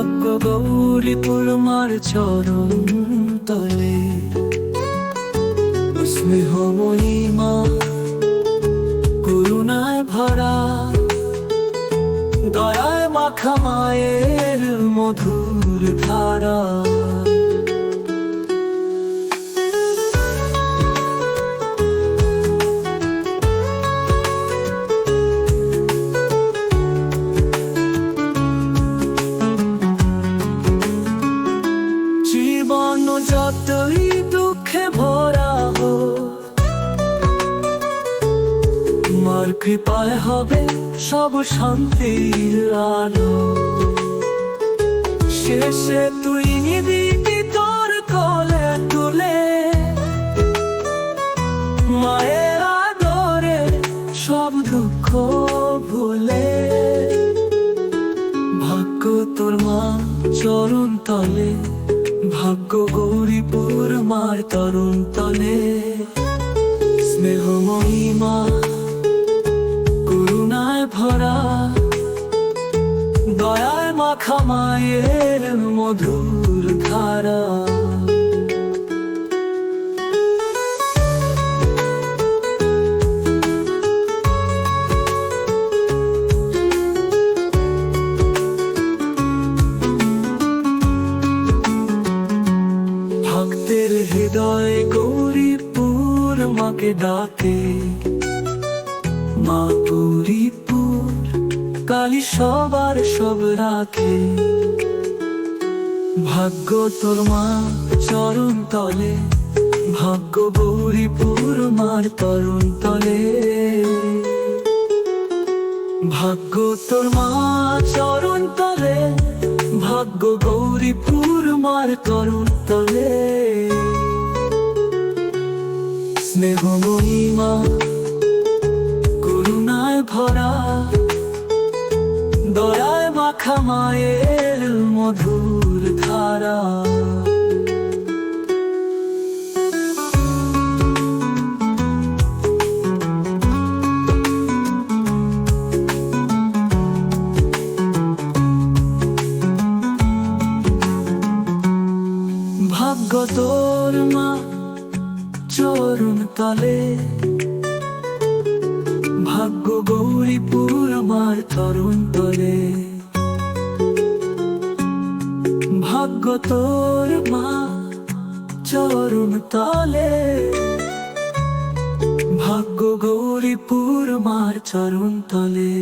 ভাগ্য গৌরীপুর মার চরণ তলে, স্নেহময়ী মা করুণায় ভরা, দয়ায় মাখা মায়ের মধুর ধারা। জীবন যতই দুঃখে ভরা হোক, মার কৃপায় হবে সব শান্তির আলো। শেষে তুই দিবি তোর কোলে তুলে, মায়ের আদরে সব দুঃখ ভুলে। ভাগ্য তোর মা চরণ তলে, ভাগ্য গৌরীপুর মার তরুণ তলে। স্নেহময়ী মা করুণায় ভরা, দয়ায় মাখা মায়ের মধুর ধারা। ভক্তের হৃদয় গৌরীপুর মাকে ডাকে, মা গৌরীপুর কালী সবার সব রাখে। ভাগ্য তোর মা চরণ তলে, ভাগ্য গৌরীপুর মার তরুণ তলে। ভাগ্য তোর মা চরণ তলে, ভাগ্য গৌরীপুর মার তরুণ তলে। স্নেহময়ী মা করুণায় ভরা, দয়ায় মাখা মায়ের মধুর ধারা। ভাগ্য তোর মা চরণ তলে, ভাগ্য গৌরীপুর মার তরুণ তলে। ভাগ্য তোর মা চরণ তলে, ভাগ্য গৌরীপুর মার চরণ তলে।